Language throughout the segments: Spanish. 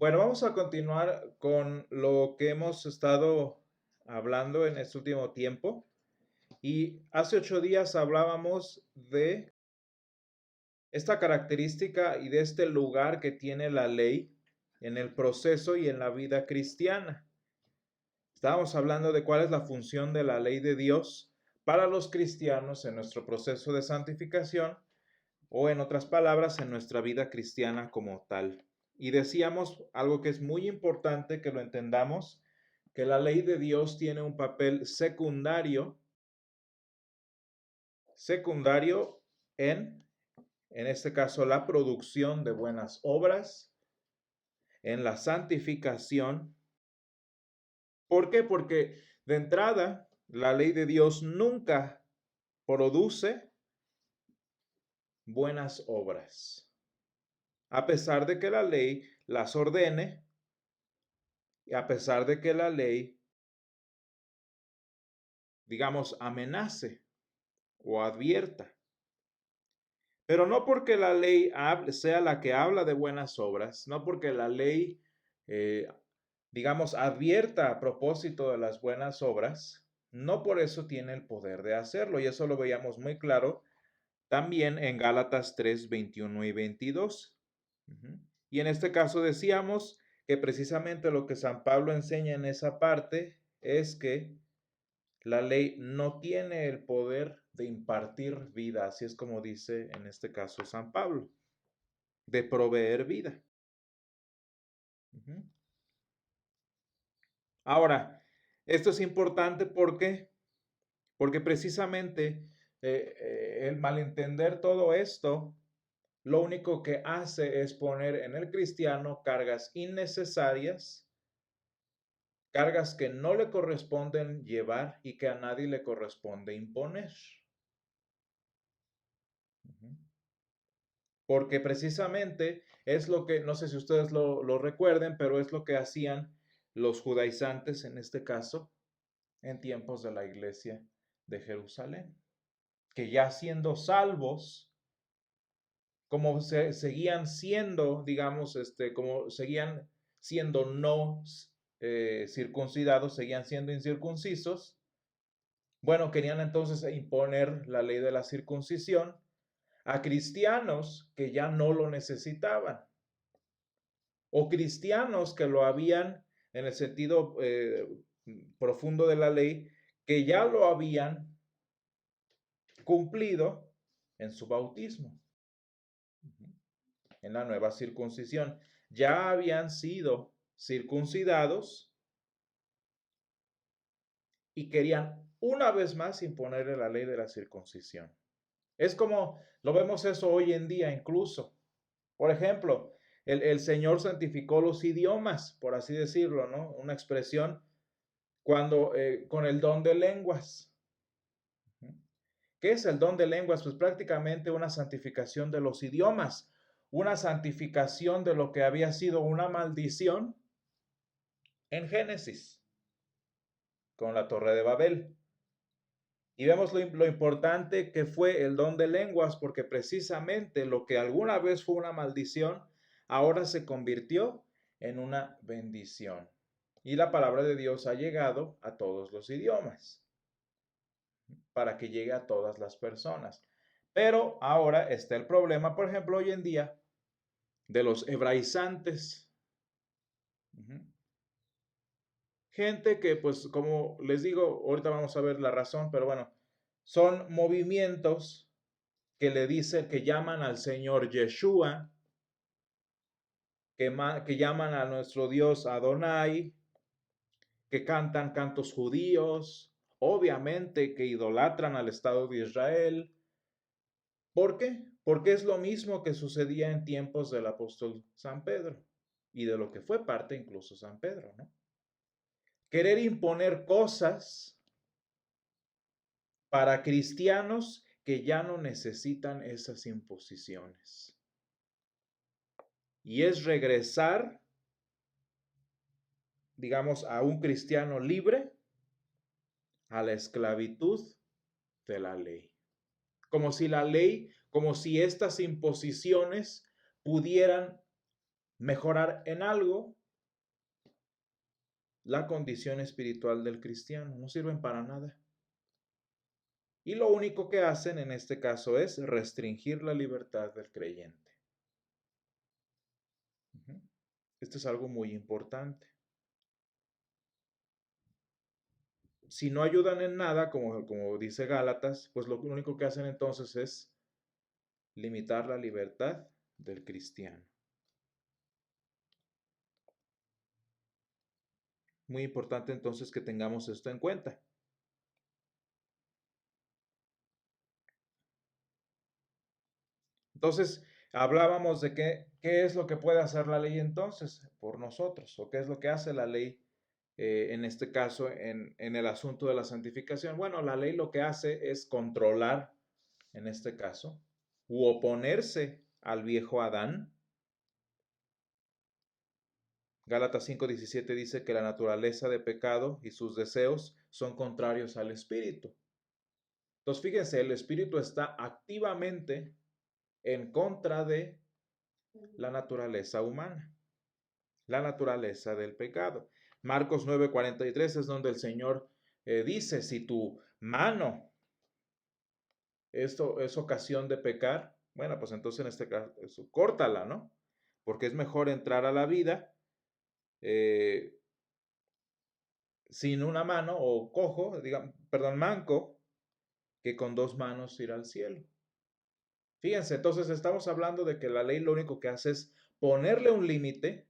Bueno, vamos a continuar con lo que hemos estado hablando en este último tiempo. Y hace 8 días hablábamos de esta característica y de este lugar que tiene la ley en el proceso y en la vida cristiana. Estábamos hablando de cuál es la función de la ley de Dios para los cristianos en nuestro proceso de santificación o, en otras palabras, en nuestra vida cristiana como tal. Y decíamos algo que es muy importante que lo entendamos, que la ley de Dios tiene un papel secundario en este caso, la producción de buenas obras, en la santificación. ¿Por qué? Porque de entrada, la ley de Dios nunca produce buenas obras, a pesar de que la ley las ordene y a pesar de que la ley, digamos, amenace o advierta. Pero no porque la ley sea la que habla de buenas obras, no porque la ley, digamos, advierta a propósito de las buenas obras, no por eso tiene el poder de hacerlo. Y eso lo veíamos muy claro también en Gálatas 3, 21 y 22. Y en este caso decíamos que precisamente lo que San Pablo enseña en esa parte es que la ley no tiene el poder de impartir vida, así es como dice en este caso San Pablo, de proveer vida. Ahora, esto es importante porque precisamente el malentender todo esto, lo único que hace es poner en el cristiano cargas innecesarias, cargas que no le corresponden llevar y que a nadie le corresponde imponer. Porque precisamente es lo que, no sé si ustedes lo recuerden, pero es lo que hacían los judaizantes en este caso, en tiempos de la iglesia de Jerusalén, que ya siendo salvos, como seguían siendo, digamos, como seguían siendo no circuncidados, seguían siendo incircuncisos, bueno, querían entonces imponer la ley de la circuncisión a cristianos que ya no lo necesitaban, o cristianos que lo habían, en el sentido profundo de la ley, que ya lo habían cumplido en su bautismo, en la nueva circuncisión. Ya habían sido circuncidados y querían una vez más imponerle la ley de la circuncisión. Es como lo vemos eso hoy en día incluso. Por ejemplo, el Señor santificó los idiomas, por así decirlo, ¿no? Una expresión cuando con el don de lenguas. ¿Qué es el don de lenguas? Pues prácticamente una santificación de los idiomas, una santificación de lo que había sido una maldición en Génesis, con la Torre de Babel. Y vemos lo importante que fue el don de lenguas, porque precisamente lo que alguna vez fue una maldición, ahora se convirtió en una bendición. Y la palabra de Dios ha llegado a todos los idiomas, para que llegue a todas las personas. Pero ahora está el problema, por ejemplo, hoy en día, de los hebraizantes. Gente que, pues, como les digo, ahorita vamos a ver la razón, pero bueno, son movimientos que le dicen, que llaman al Señor Yeshua, que llaman a nuestro Dios Adonai, que cantan cantos judíos, obviamente que idolatran al Estado de Israel. ¿Por qué? Porque es lo mismo que sucedía en tiempos del apóstol San Pedro y de lo que fue parte incluso San Pedro, ¿no? Querer imponer cosas para cristianos que ya no necesitan esas imposiciones. Y es regresar, digamos, a un cristiano libre a la esclavitud de la ley. Como si la ley, como si estas imposiciones pudieran mejorar en algo la condición espiritual del cristiano. No sirven para nada. Y lo único que hacen en este caso es restringir la libertad del creyente. Esto es algo muy importante. Si no ayudan en nada, como dice Gálatas, pues lo único que hacen entonces es limitar la libertad del cristiano. Muy importante entonces que tengamos esto en cuenta. Entonces, hablábamos de qué es lo que puede hacer la ley entonces por nosotros, o qué es lo que hace la ley en este caso en el asunto de la santificación. Bueno, la ley lo que hace es controlar, en este caso, u oponerse al viejo Adán. Gálatas 5:17 dice que la naturaleza de pecado y sus deseos son contrarios al espíritu. Entonces, fíjense, el espíritu está activamente en contra de la naturaleza humana, la naturaleza del pecado. Marcos 9:43 es donde el Señor dice, si tu mano esto es ocasión de pecar, bueno, pues entonces en este caso, córtala, ¿no? Porque es mejor entrar a la vida sin una mano o cojo, perdón, manco, que con dos manos ir al cielo. Fíjense, entonces estamos hablando de que la ley lo único que hace es ponerle un límite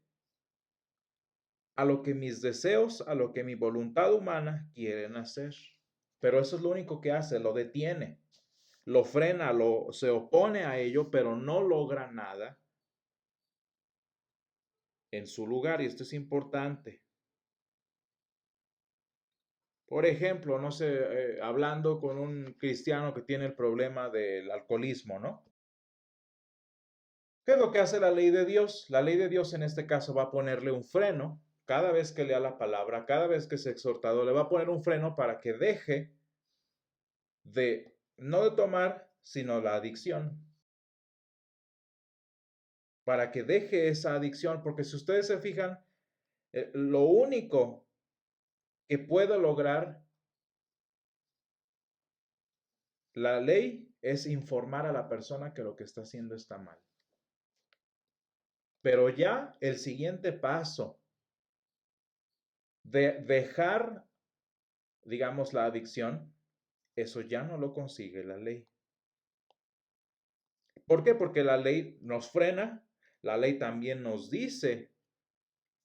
a lo que mis deseos, a lo que mi voluntad humana quieren hacer. Pero eso es lo único que hace, lo detiene, lo frena, se opone a ello, pero no logra nada en su lugar. Y esto es importante. Por ejemplo, no sé, hablando con un cristiano que tiene el problema del alcoholismo, ¿no? ¿Qué es lo que hace la ley de Dios? La ley de Dios en este caso va a ponerle un freno. Cada vez que lea la palabra, cada vez que es exhortado, le va a poner un freno para que deje no de tomar, sino la adicción. Para que deje esa adicción, porque si ustedes se fijan, lo único que puede lograr la ley es informar a la persona que lo que está haciendo está mal. Pero ya el siguiente paso de dejar, digamos, la adicción, eso ya no lo consigue la ley. ¿Por qué? Porque la ley nos frena, la ley también nos dice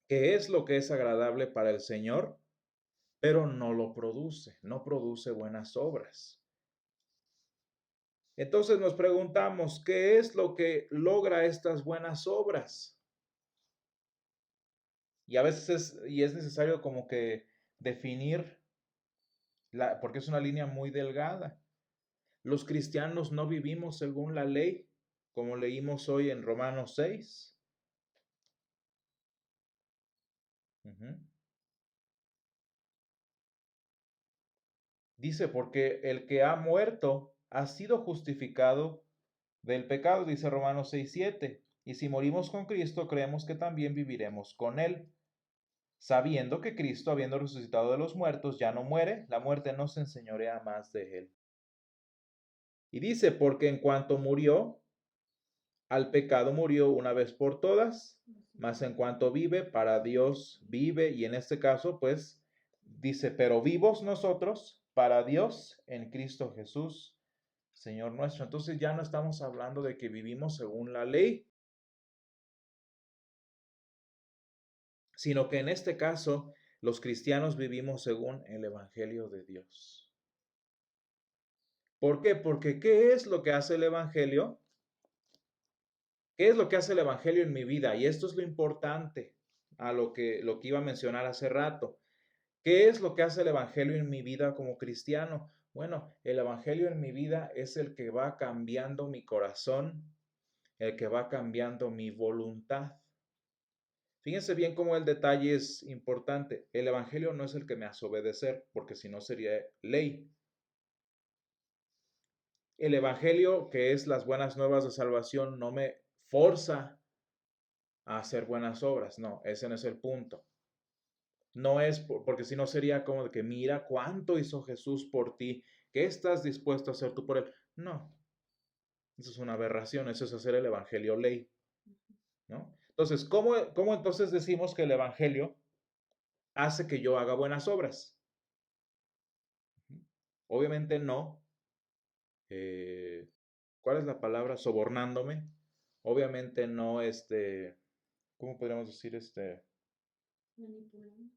qué es lo que es agradable para el Señor, pero no lo produce, no produce buenas obras. Entonces nos preguntamos, ¿qué es lo que logra estas buenas obras? Y a veces es necesario como que definir, porque es una línea muy delgada. Los cristianos no vivimos según la ley, como leímos hoy en Romanos 6. Dice, porque el que ha muerto ha sido justificado del pecado, dice Romanos 6:7. Y si morimos con Cristo, creemos que también viviremos con Él, sabiendo que Cristo, habiendo resucitado de los muertos, ya no muere, la muerte no se enseñorea más de Él. Y dice, porque en cuanto murió, al pecado murió una vez por todas, mas en cuanto vive, para Dios vive. Y en este caso, pues, dice, pero vivos nosotros para Dios en Cristo Jesús, Señor nuestro. Entonces ya no estamos hablando de que vivimos según la ley, sino que en este caso los cristianos vivimos según el Evangelio de Dios. ¿Por qué? Porque ¿qué es lo que hace el Evangelio? ¿Qué es lo que hace el Evangelio en mi vida? Y esto es lo importante a lo que iba a mencionar hace rato. ¿Qué es lo que hace el Evangelio en mi vida como cristiano? Bueno, el Evangelio en mi vida es el que va cambiando mi corazón, el que va cambiando mi voluntad. Fíjense bien cómo el detalle es importante. El Evangelio no es el que me hace obedecer, porque si no sería ley. El Evangelio, que es las buenas nuevas de salvación, no me forza a hacer buenas obras. No, ese no es el punto. No es porque si no sería como de que mira cuánto hizo Jesús por ti, ¿qué estás dispuesto a hacer tú por él? No, eso es una aberración, eso es hacer el evangelio ley, ¿no? Entonces, ¿cómo entonces decimos que el evangelio hace que yo haga buenas obras? Obviamente no. ¿Cuál es la palabra? Sobornándome. Obviamente no, ¿cómo podríamos decir? Manipulando.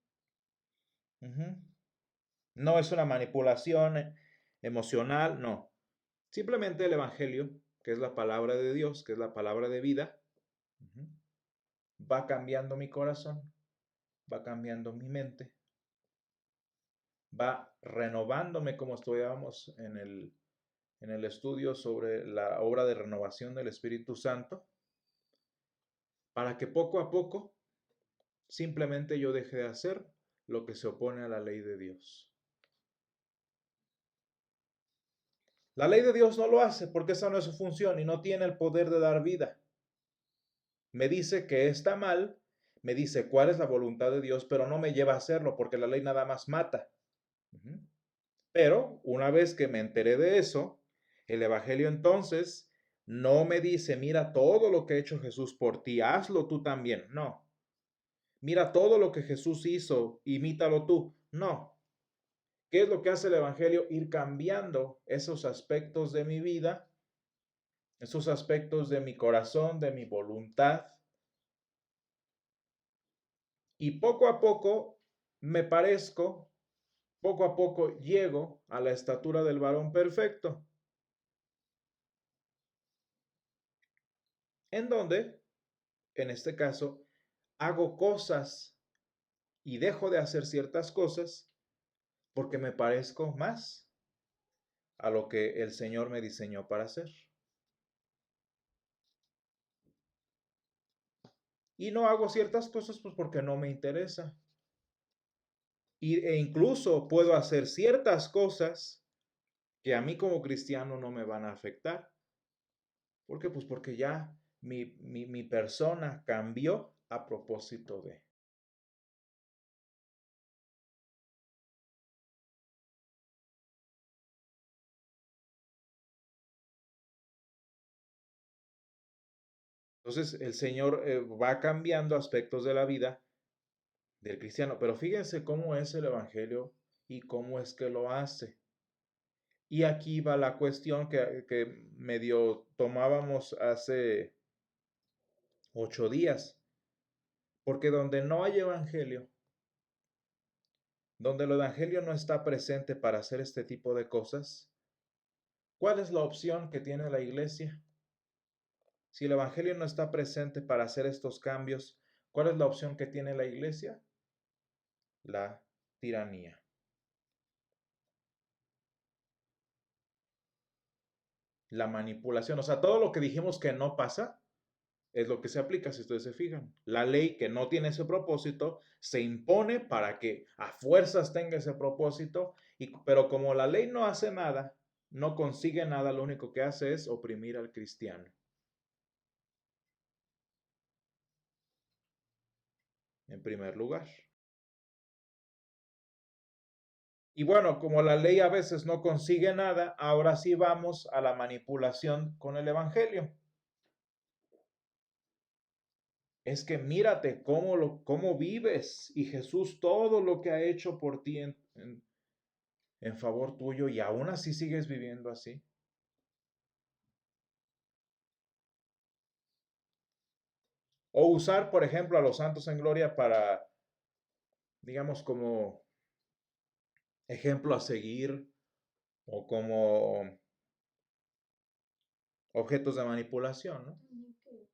No es una manipulación emocional, no. Simplemente el Evangelio, que es la palabra de Dios, que es la palabra de vida, va cambiando mi corazón, va cambiando mi mente, va renovándome como estudiábamos en el estudio sobre la obra de renovación del Espíritu Santo, para que poco a poco simplemente yo deje de hacer lo que se opone a la ley de Dios. La ley de Dios no lo hace porque esa no es su función y no tiene el poder de dar vida. Me dice que está mal, me dice cuál es la voluntad de Dios, pero no me lleva a hacerlo porque la ley nada más mata. Pero una vez que me enteré de eso, el Evangelio entonces no me dice, mira todo lo que ha hecho Jesús por ti, hazlo tú también. No. Mira todo lo que Jesús hizo, imítalo tú. No. ¿Qué es lo que hace el Evangelio? Ir cambiando esos aspectos de mi vida, esos aspectos de mi corazón, de mi voluntad. Y poco a poco me parezco, poco a poco llego a la estatura del varón perfecto, en donde, en este caso, hago cosas y dejo de hacer ciertas cosas porque me parezco más a lo que el Señor me diseñó para hacer. Y no hago ciertas cosas pues porque no me interesa. E incluso puedo hacer ciertas cosas que a mí como cristiano no me van a afectar. ¿Por qué? Pues porque ya mi persona cambió a propósito de. Entonces el Señor va cambiando aspectos de la vida del cristiano. Pero fíjense cómo es el Evangelio y cómo es que lo hace. Y aquí va la cuestión que medio tomábamos hace 8 días. Porque donde no hay Evangelio, donde el Evangelio no está presente para hacer este tipo de cosas, ¿cuál es la opción que tiene la iglesia? Si el Evangelio no está presente para hacer estos cambios, ¿cuál es la opción que tiene la iglesia? La tiranía. La manipulación. O sea, todo lo que dijimos que no pasa es lo que se aplica, si ustedes se fijan. La ley que no tiene ese propósito se impone para que a fuerzas tenga ese propósito, pero como la ley no hace nada, no consigue nada, lo único que hace es oprimir al cristiano. En primer lugar. Y bueno, como la ley a veces no consigue nada, ahora sí vamos a la manipulación con el Evangelio. Es que mírate cómo vives y Jesús todo lo que ha hecho por ti en favor tuyo y aún así sigues viviendo así. O usar, por ejemplo, a los santos en gloria para, digamos, como ejemplo a seguir o como objetos de manipulación, ¿no? También que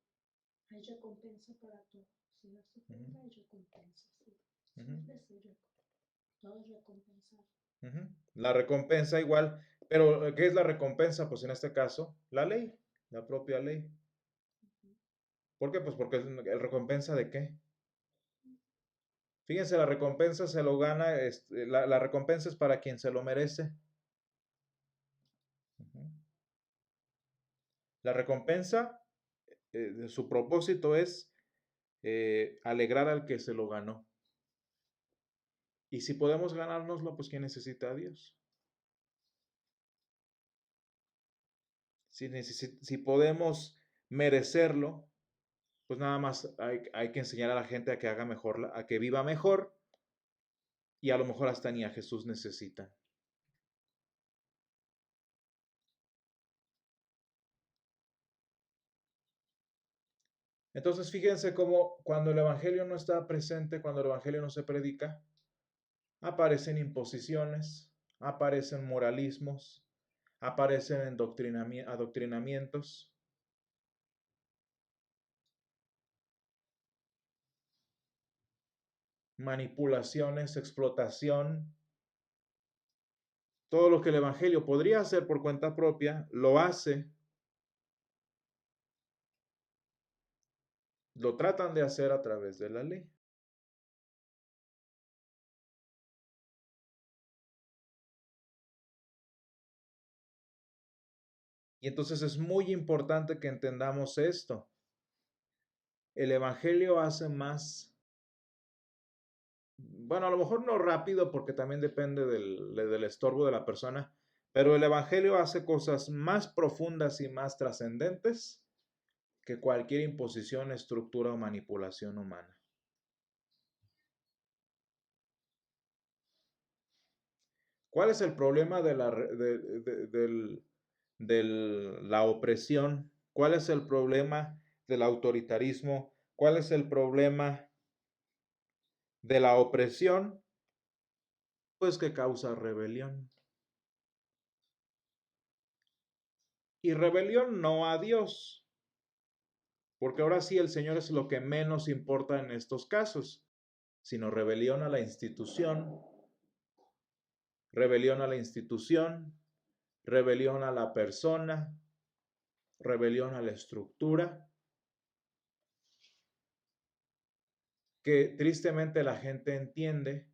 hay recompensa para todo. Si das tu cuenta, hay recompensa. Sí. Siempre sí, todo es recompensar. La recompensa igual, pero ¿qué es la recompensa? Pues en este caso, la ley, la propia ley. ¿Por qué? Pues porque el recompensa de qué. Fíjense, la recompensa se lo gana, la recompensa es para quien se lo merece. La recompensa, su propósito es alegrar al que se lo ganó. Y si podemos ganárnoslo, pues ¿quién necesita a Dios? Si podemos merecerlo, pues nada más hay que enseñar a la gente a que haga mejor, a que viva mejor, y a lo mejor hasta ni a Jesús necesita. Entonces fíjense cómo cuando el Evangelio no está presente, cuando el Evangelio no se predica, aparecen imposiciones, aparecen moralismos, aparecen adoctrinamientos. Manipulaciones, explotación. Todo lo que el Evangelio podría hacer por cuenta propia, lo hace, lo tratan de hacer a través de la ley. Y entonces es muy importante que entendamos esto. El Evangelio hace más, bueno, a lo mejor no rápido porque también depende del estorbo de la persona, pero el Evangelio hace cosas más profundas y más trascendentes que cualquier imposición, estructura o manipulación humana. ¿Cuál es el problema de la opresión? ¿Cuál es el problema del autoritarismo? ¿Cuál es el problema de la opresión? Pues que causa rebelión. Y rebelión no a Dios, porque ahora sí el Señor es lo que menos importa en estos casos, sino rebelión a la institución, rebelión a la institución, rebelión a la persona, rebelión a la estructura, que tristemente la gente entiende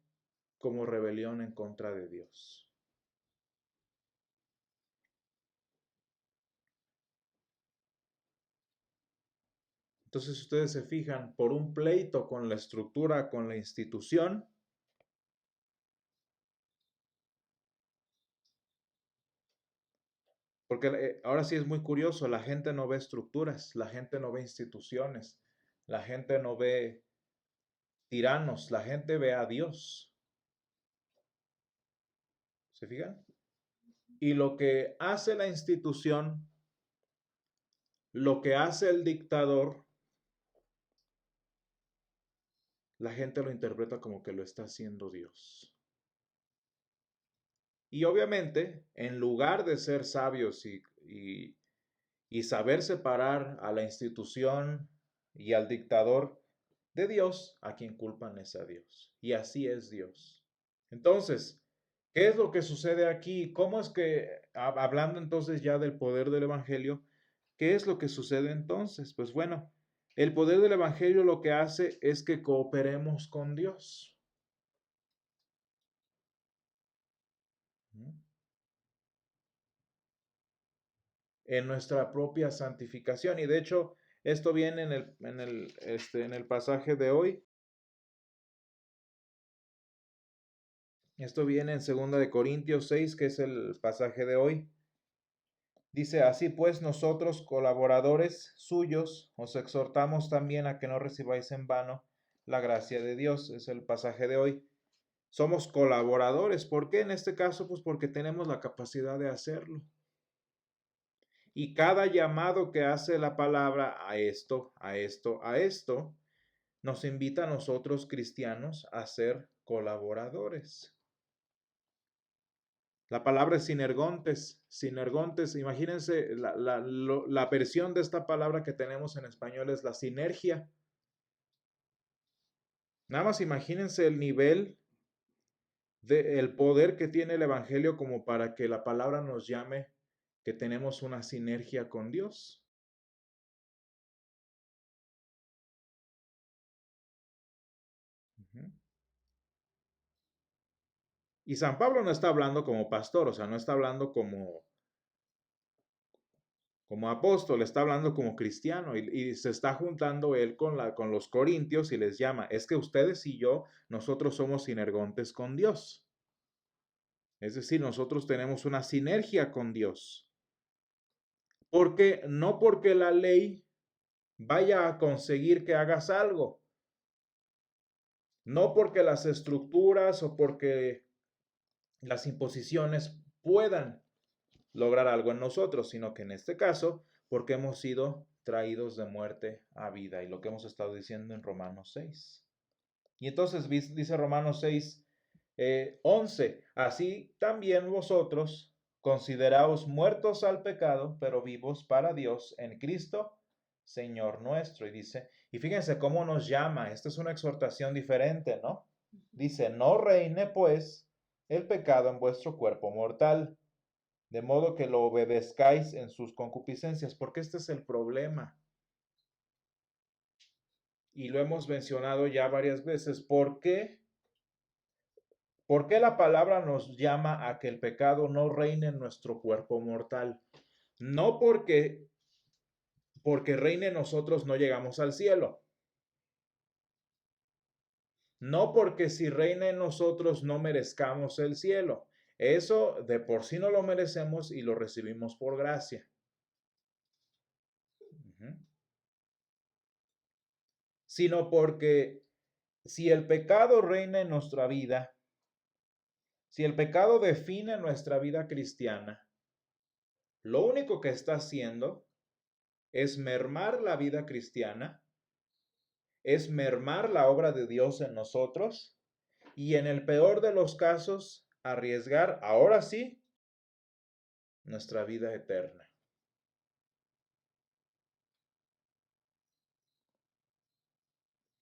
como rebelión en contra de Dios. Entonces ustedes se fijan, por un pleito con la estructura, con la institución, porque ahora sí es muy curioso, la gente no ve estructuras, la gente no ve instituciones, la gente no ve tiranos, la gente ve a Dios. ¿Se fijan? Y lo que hace la institución, lo que hace el dictador, la gente lo interpreta como que lo está haciendo Dios. Y obviamente, en lugar de ser sabios y saber separar a la institución y al dictador de Dios, a quien culpan es a Dios. Y así es Dios. Entonces, ¿qué es lo que sucede aquí? ¿Cómo es que, hablando entonces ya del poder del Evangelio, qué es lo que sucede entonces? Pues bueno, el poder del Evangelio lo que hace es que cooperemos con Dios. En nuestra propia santificación. Y de hecho, esto viene en el pasaje de hoy. Esto viene en 2 de Corintios 6, que es el pasaje de hoy. Dice, así pues nosotros, colaboradores suyos, os exhortamos también a que no recibáis en vano la gracia de Dios. Es el pasaje de hoy. Somos colaboradores. ¿Por qué en este caso? Pues porque tenemos la capacidad de hacerlo. Y cada llamado que hace la palabra a esto, a esto, a esto, nos invita a nosotros cristianos a ser colaboradores. La palabra es sinergontes. Sinergontes, imagínense, la versión de esta palabra que tenemos en español es la sinergia. Nada más imagínense el nivel el poder que tiene el Evangelio como para que la palabra nos llame que tenemos una sinergia con Dios. Y San Pablo no está hablando como pastor, o sea, no está hablando como apóstol, está hablando como cristiano y se está juntando él con los corintios y les llama, es que ustedes y yo, nosotros somos sinergontes con Dios. Es decir, nosotros tenemos una sinergia con Dios. Porque no porque la ley vaya a conseguir que hagas algo, no porque las estructuras o porque las imposiciones puedan lograr algo en nosotros, sino que en este caso, porque hemos sido traídos de muerte a vida, y lo que hemos estado diciendo en Romanos 6. Y entonces dice Romanos 6, 11, así también vosotros consideraos muertos al pecado, pero vivos para Dios en Cristo, Señor nuestro. Y dice, y fíjense cómo nos llama, esta es una exhortación diferente, ¿no? Dice, no reine pues el pecado en vuestro cuerpo mortal, de modo que lo obedezcáis en sus concupiscencias, porque este es el problema. Y lo hemos mencionado ya varias veces. ¿Por qué? ¿Por qué la palabra nos llama a que el pecado no reine en nuestro cuerpo mortal? No porque reine en nosotros no llegamos al cielo. No porque si reina en nosotros no merezcamos el cielo. Eso de por sí no lo merecemos y lo recibimos por gracia. Sino porque si el pecado reina en nuestra vida, si el pecado define nuestra vida cristiana, lo único que está haciendo es mermar la vida cristiana, es mermar la obra de Dios en nosotros y en el peor de los casos, arriesgar, ahora sí, nuestra vida eterna.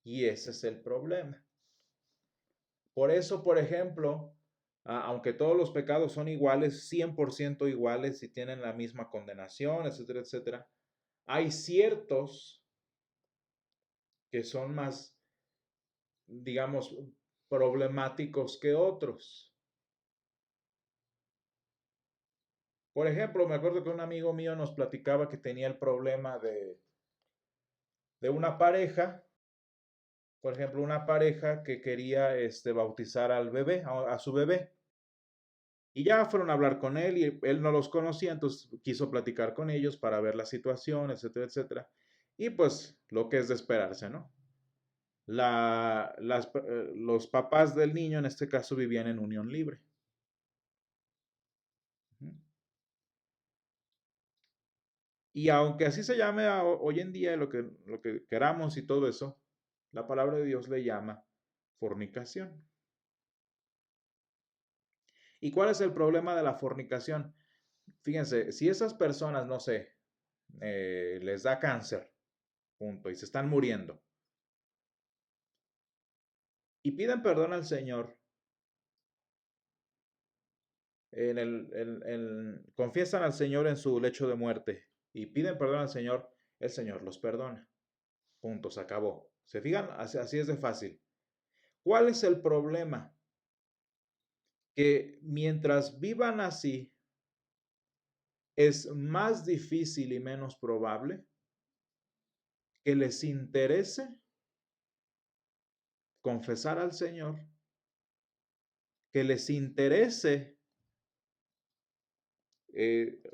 Y ese es el problema. Por eso, por ejemplo, aunque todos los pecados son iguales, 100% iguales y tienen la misma condenación, etcétera, etcétera, hay ciertos que son más, digamos, problemáticos que otros. Por ejemplo, me acuerdo que un amigo mío nos platicaba que tenía el problema de una pareja, por ejemplo, una pareja que quería bautizar al bebé, a su bebé. Y ya fueron a hablar con él y él no los conocía, entonces quiso platicar con ellos para ver la situación, etcétera, etcétera. Y pues lo que es de esperarse, ¿no? Los papás del niño en este caso vivían en unión libre. Y aunque así se llame hoy en día lo que queramos y todo eso, la palabra de Dios le llama fornicación. ¿Y cuál es el problema de la fornicación? Fíjense, si esas personas, no sé, les da cáncer, punto, y se están muriendo, y piden perdón al Señor, confiesan al Señor en su lecho de muerte y piden perdón al Señor, el Señor los perdona. Punto, se acabó. ¿Se fijan? Así es de fácil. ¿Cuál es el problema? Que mientras vivan así, es más difícil y menos probable que les interese confesar al Señor, que les interese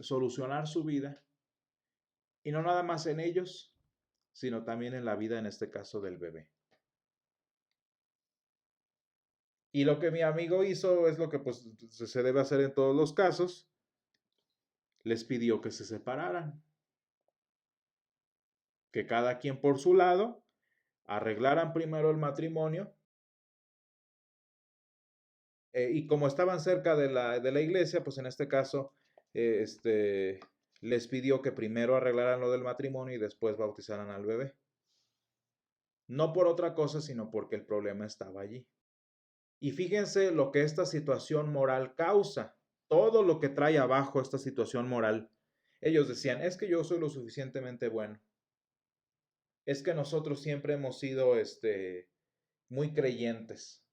solucionar su vida, y no nada más en ellos, sino también en la vida, en este caso, del bebé. Y lo que mi amigo hizo es lo que pues se debe hacer en todos los casos. Les pidió que se separaran, que cada quien por su lado arreglaran primero el matrimonio. Y como estaban cerca de la iglesia, pues en este caso, les pidió que primero arreglaran lo del matrimonio y después bautizaran al bebé. No por otra cosa, sino porque el problema estaba allí. Y fíjense lo que esta situación moral causa, todo lo que trae abajo esta situación moral. Ellos decían, es que yo soy lo suficientemente bueno. Es que nosotros siempre hemos sido muy creyentes.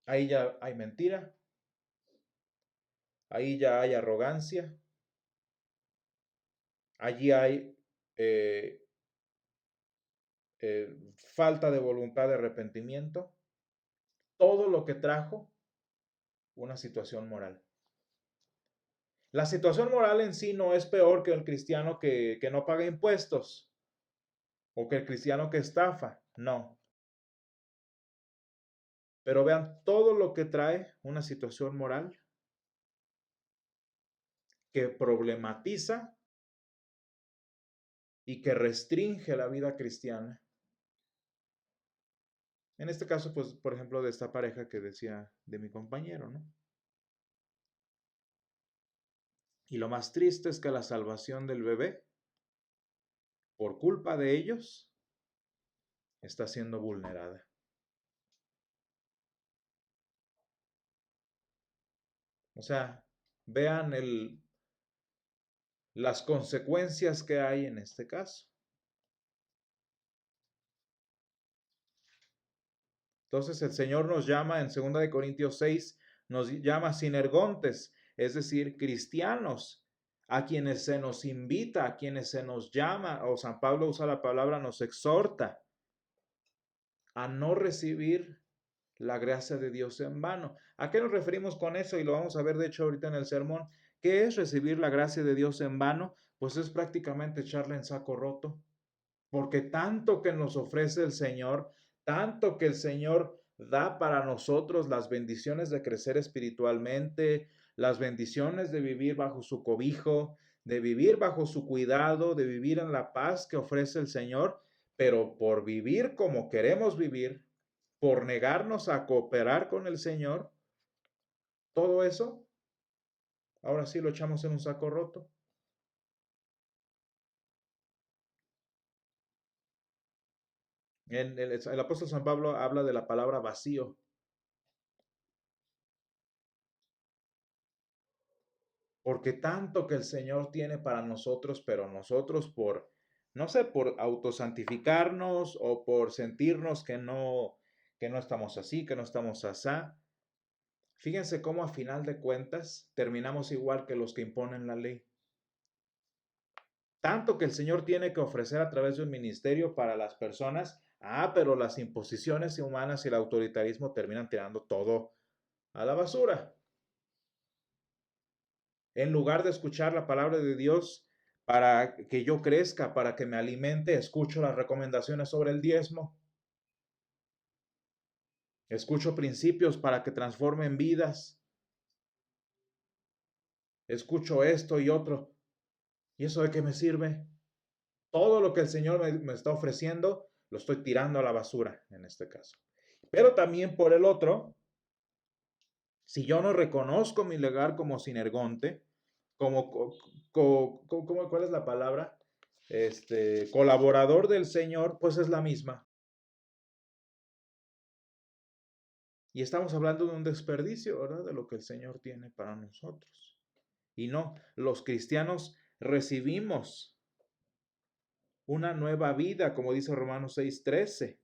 Ahí ya hay mentira. ahí ya hay arrogancia, allí hay falta de voluntad de arrepentimiento, todo lo que trajo una situación moral. La situación moral en sí no es peor que el cristiano que no paga impuestos o que el cristiano que estafa, no. Pero vean todo lo que trae una situación moral que problematiza y que restringe la vida cristiana. En este caso, pues, por ejemplo, de esta pareja que decía de mi compañero, ¿no? Y lo más triste es que la salvación del bebé, por culpa de ellos, está siendo vulnerada. O sea, vean las consecuencias que hay en este caso. Entonces el Señor nos llama en 2 Corintios 6, nos llama sinergontes, es decir, cristianos, a quienes se nos invita, a quienes se nos llama, o San Pablo usa la palabra, nos exhorta a no recibir la gracia de Dios en vano. ¿A qué nos referimos con eso? Y lo vamos a ver de hecho ahorita en el sermón. ¿Qué es recibir la gracia de Dios en vano? Pues es prácticamente echarla en saco roto. Porque tanto que nos ofrece el Señor, tanto que el Señor da para nosotros las bendiciones de crecer espiritualmente, las bendiciones de vivir bajo su cobijo, de vivir bajo su cuidado, de vivir en la paz que ofrece el Señor, pero por vivir como queremos vivir, por negarnos a cooperar con el Señor, todo eso, ahora sí lo echamos en un saco roto. El apóstol San Pablo habla de la palabra vacío. Porque tanto que el Señor tiene para nosotros, pero nosotros por, no sé, por autosantificarnos o por sentirnos que no estamos así, que no estamos asá. Fíjense cómo a final de cuentas terminamos igual que los que imponen la ley. Tanto que el Señor tiene que ofrecer a través de un ministerio para las personas, pero las imposiciones humanas y el autoritarismo terminan tirando todo a la basura. En lugar de escuchar la palabra de Dios para que yo crezca, para que me alimente, escucho las recomendaciones sobre el diezmo. Escucho principios para que transformen vidas. Escucho esto y otro. ¿Y eso de qué me sirve? Todo lo que el Señor me está ofreciendo, lo estoy tirando a la basura en este caso. Pero también por el otro, si yo no reconozco mi lugar como sinergonte, ¿cuál es la palabra? Colaborador del Señor, pues es la misma. Y estamos hablando de un desperdicio, ¿verdad? De lo que el Señor tiene para nosotros. Y no, los cristianos recibimos una nueva vida, como dice Romanos 6:13.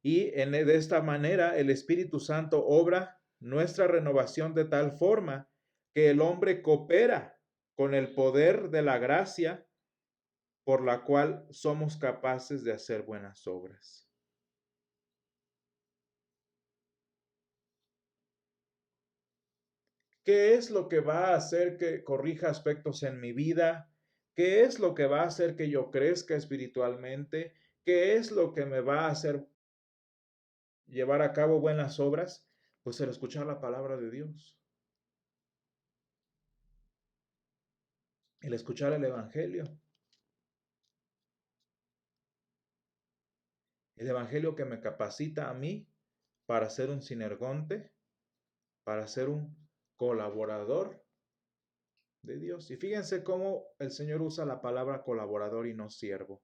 Y de esta manera el Espíritu Santo obra nuestra renovación de tal forma que el hombre coopera con el poder de la gracia por la cual somos capaces de hacer buenas obras. ¿Qué es lo que va a hacer que corrija aspectos en mi vida? ¿Qué es lo que va a hacer que yo crezca espiritualmente? ¿Qué es lo que me va a hacer llevar a cabo buenas obras? Pues el escuchar la palabra de Dios. El escuchar el Evangelio. El Evangelio que me capacita a mí para ser un sinergonte, para ser un colaborador de Dios. Y fíjense cómo el Señor usa la palabra colaborador y no siervo.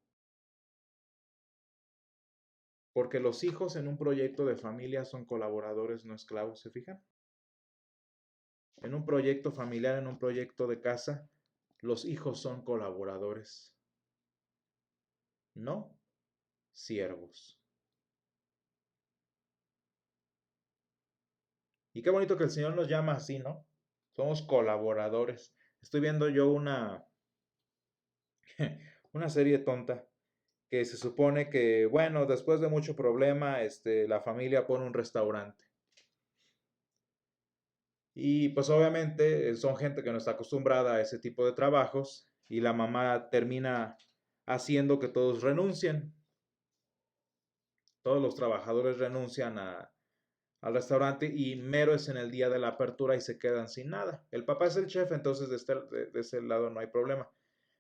Porque los hijos en un proyecto de familia son colaboradores, no esclavos, ¿se fijan? En un proyecto familiar, en un proyecto de casa, los hijos son colaboradores, no siervos. Y qué bonito que el Señor nos llama así, ¿no? Somos colaboradores. Estoy viendo yo una serie tonta que se supone que, bueno, después de mucho problema, la familia pone un restaurante. Y pues obviamente son gente que no está acostumbrada a ese tipo de trabajos y la mamá termina haciendo que todos renuncien. Todos los trabajadores renuncian al restaurante y mero es en el día de la apertura y se quedan sin nada. El papá es el chef, entonces de ese lado no hay problema.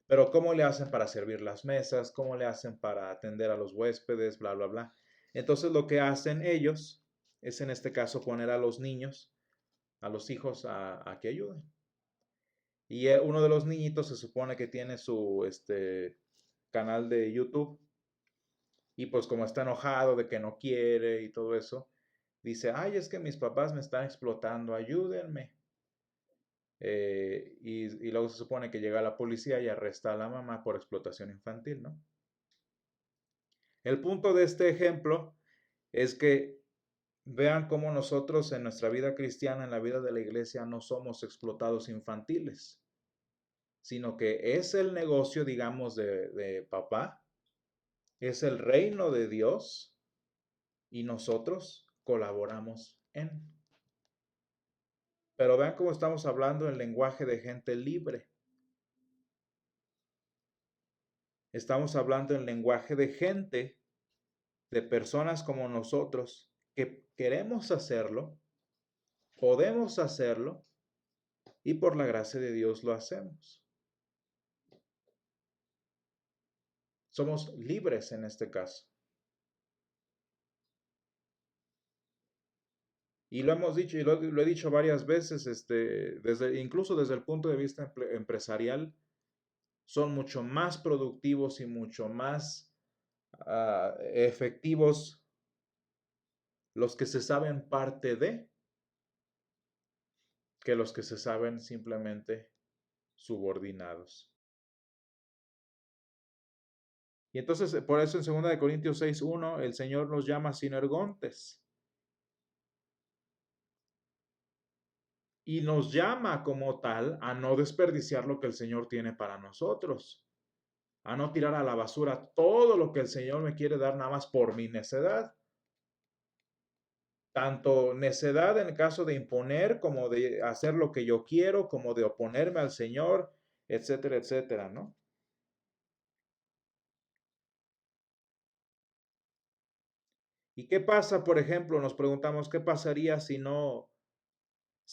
Pero ¿cómo le hacen para servir las mesas? ¿Cómo le hacen para atender a los huéspedes? Bla, bla, bla. Entonces lo que hacen ellos es en este caso poner a los niños, a los hijos a que ayuden. Y uno de los niñitos se supone que tiene su canal de YouTube y pues como está enojado de que no quiere y todo eso, dice, ay, es que mis papás me están explotando, ayúdenme. Y luego se supone que llega la policía y arresta a la mamá por explotación infantil, ¿no? El punto de este ejemplo es que vean cómo nosotros en nuestra vida cristiana, en la vida de la iglesia, no somos explotados infantiles, sino que es el negocio, digamos, de papá, es el reino de Dios y nosotros colaboramos en. Pero vean cómo estamos hablando en lenguaje de gente libre. Estamos hablando en lenguaje de gente, de personas como nosotros, que queremos hacerlo, podemos hacerlo y por la gracia de Dios lo hacemos. Somos libres en este caso. Y lo hemos dicho y lo he dicho varias veces, incluso desde el punto de vista empresarial, son mucho más productivos y mucho más efectivos los que se saben parte de que los que se saben simplemente subordinados. Y entonces, por eso en 2 Corintios 6:1, el Señor nos llama sinergontes. Y nos llama como tal a no desperdiciar lo que el Señor tiene para nosotros. A no tirar a la basura todo lo que el Señor me quiere dar nada más por mi necedad. Tanto necedad en el caso de imponer como de hacer lo que yo quiero, como de oponerme al Señor, etcétera, etcétera, ¿no? ¿Y qué pasa, por ejemplo? Nos preguntamos, ¿qué pasaría si no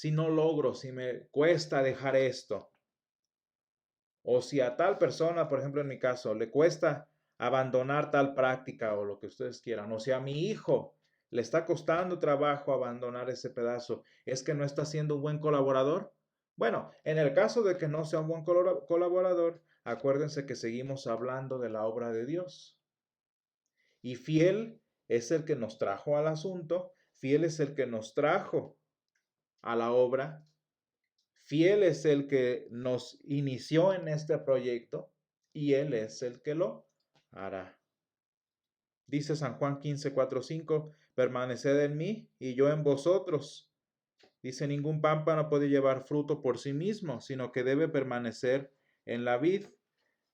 logro, si me cuesta dejar esto? O si a tal persona, por ejemplo, en mi caso, le cuesta abandonar tal práctica o lo que ustedes quieran, o si a mi hijo le está costando trabajo abandonar ese pedazo, ¿es que no está siendo un buen colaborador? Bueno, en el caso de que no sea un buen colaborador, acuérdense que seguimos hablando de la obra de Dios. Y fiel es el que nos trajo al asunto, fiel es el que nos trajo a la obra, fiel es el que nos inició en este proyecto y Él es el que lo hará. Dice San Juan 15:4-5, permaneced en mí y yo en vosotros. Dice, ningún pámpano puede llevar fruto por sí mismo, sino que debe permanecer en la vid.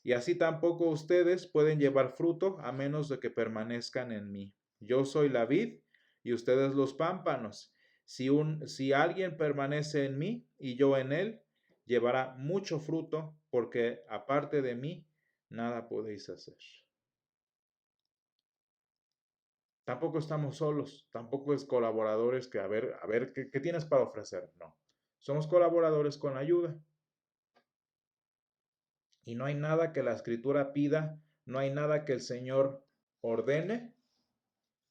Y así tampoco ustedes pueden llevar fruto a menos de que permanezcan en mí. Yo soy la vid y ustedes los pámpanos. Si alguien permanece en mí y yo en él, llevará mucho fruto, porque aparte de mí, nada podéis hacer. Tampoco estamos solos, tampoco es colaboradores que a ver, ¿qué tienes para ofrecer? No, somos colaboradores con ayuda. Y no hay nada que la Escritura pida, no hay nada que el Señor ordene,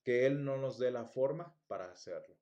que Él no nos dé la forma para hacerlo.